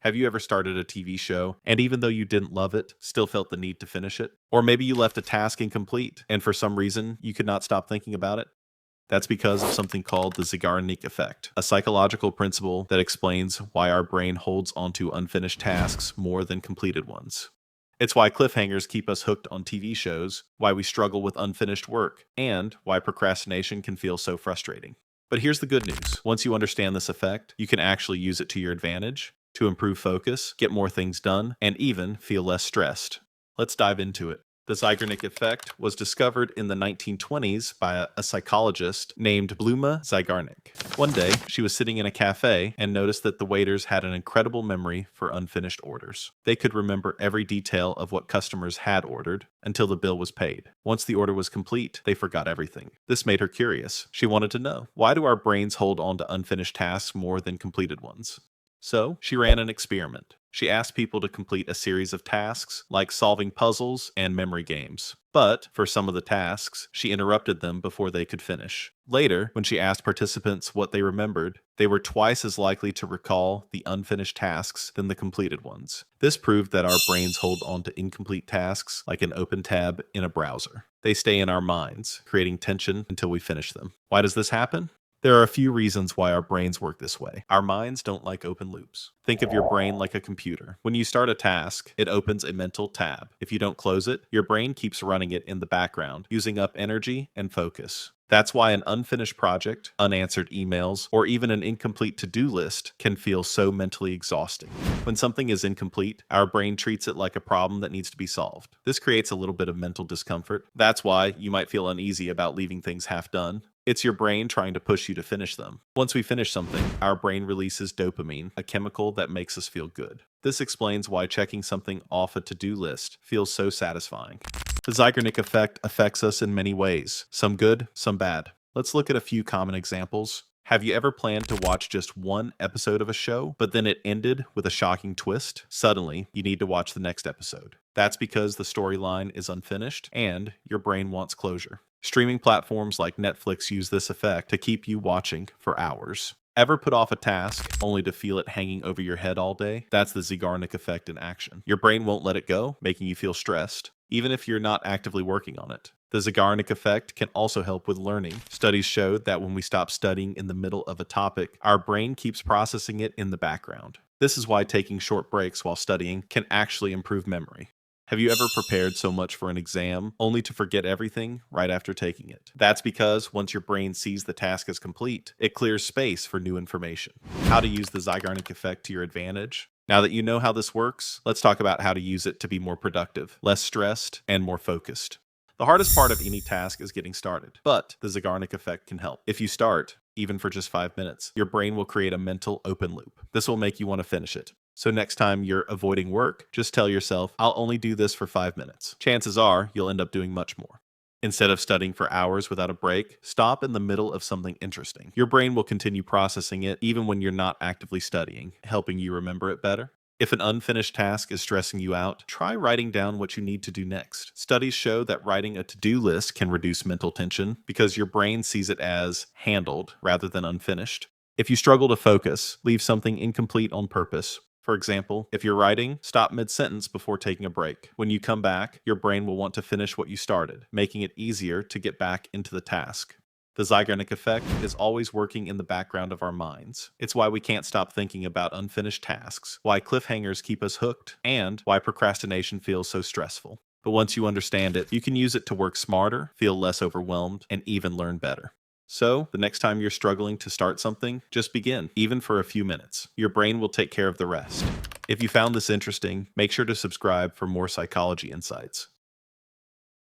Have you ever started a TV show and even though you didn't love it, still felt the need to finish it? Or maybe you left a task incomplete and for some reason you could not stop thinking about it? That's because of something called the Zeigarnik Effect, a psychological principle that explains why our brain holds onto unfinished tasks more than completed ones. It's why cliffhangers keep us hooked on TV shows, why we struggle with unfinished work, and why procrastination can feel so frustrating. But here's the good news. Once you understand this effect, you can actually use it to your advantage to improve focus, get more things done, and even feel less stressed. Let's dive into it. The Zeigarnik Effect was discovered in the 1920s by a psychologist named Bluma Zeigarnik. One day, she was sitting in a cafe and noticed that the waiters had an incredible memory for unfinished orders. They could remember every detail of what customers had ordered until the bill was paid. Once the order was complete, they forgot everything. This made her curious. She wanted to know, why do our brains hold on to unfinished tasks more than completed ones? So, she ran an experiment. She asked people to complete a series of tasks, like solving puzzles and memory games. But, for some of the tasks, she interrupted them before they could finish. Later, when she asked participants what they remembered, they were twice as likely to recall the unfinished tasks than the completed ones. This proved that our brains hold on to incomplete tasks like an open tab in a browser. They stay in our minds, creating tension until we finish them. Why does this happen? There are a few reasons why our brains work this way. Our minds don't like open loops. Think of your brain like a computer. When you start a task, it opens a mental tab. If you don't close it, your brain keeps running it in the background, using up energy and focus. That's why an unfinished project, unanswered emails, or even an incomplete to-do list can feel so mentally exhausting. When something is incomplete, our brain treats it like a problem that needs to be solved. This creates a little bit of mental discomfort. That's why you might feel uneasy about leaving things half done. It's your brain trying to push you to finish them. Once we finish something, our brain releases dopamine, a chemical that makes us feel good. This explains why checking something off a to-do list feels so satisfying. The Zeigarnik effect affects us in many ways, some good, some bad. Let's look at a few common examples. Have you ever planned to watch just one episode of a show, but then it ended with a shocking twist? Suddenly, you need to watch the next episode. That's because the storyline is unfinished and your brain wants closure. Streaming platforms like Netflix use this effect to keep you watching for hours. Ever put off a task only to feel it hanging over your head all day? That's the Zeigarnik effect in action. Your brain won't let it go, making you feel stressed, even if you're not actively working on it. The Zeigarnik effect can also help with learning. Studies showed that when we stop studying in the middle of a topic, our brain keeps processing it in the background. This is why taking short breaks while studying can actually improve memory. Have you ever prepared so much for an exam only to forget everything right after taking it? That's because once your brain sees the task as complete, it clears space for new information. How to use the Zeigarnik effect to your advantage? Now that you know how this works, let's talk about how to use it to be more productive, less stressed, and more focused. The hardest part of any task is getting started, but the Zeigarnik effect can help. If you start, even for just 5 minutes, your brain will create a mental open loop. This will make you want to finish it. So next time you're avoiding work, just tell yourself, I'll only do this for 5 minutes. Chances are you'll end up doing much more. Instead of studying for hours without a break, stop in the middle of something interesting. Your brain will continue processing it even when you're not actively studying, helping you remember it better. If an unfinished task is stressing you out, try writing down what you need to do next. Studies show that writing a to-do list can reduce mental tension because your brain sees it as handled rather than unfinished. If you struggle to focus, leave something incomplete on purpose. For example, if you're writing, stop mid-sentence before taking a break. When you come back, your brain will want to finish what you started, making it easier to get back into the task. The Zeigarnik effect is always working in the background of our minds. It's why we can't stop thinking about unfinished tasks, why cliffhangers keep us hooked, and why procrastination feels so stressful. But once you understand it, you can use it to work smarter, feel less overwhelmed, and even learn better. So, the next time you're struggling to start something, just begin, even for a few minutes. Your brain will take care of the rest. If you found this interesting, make sure to subscribe for more psychology insights.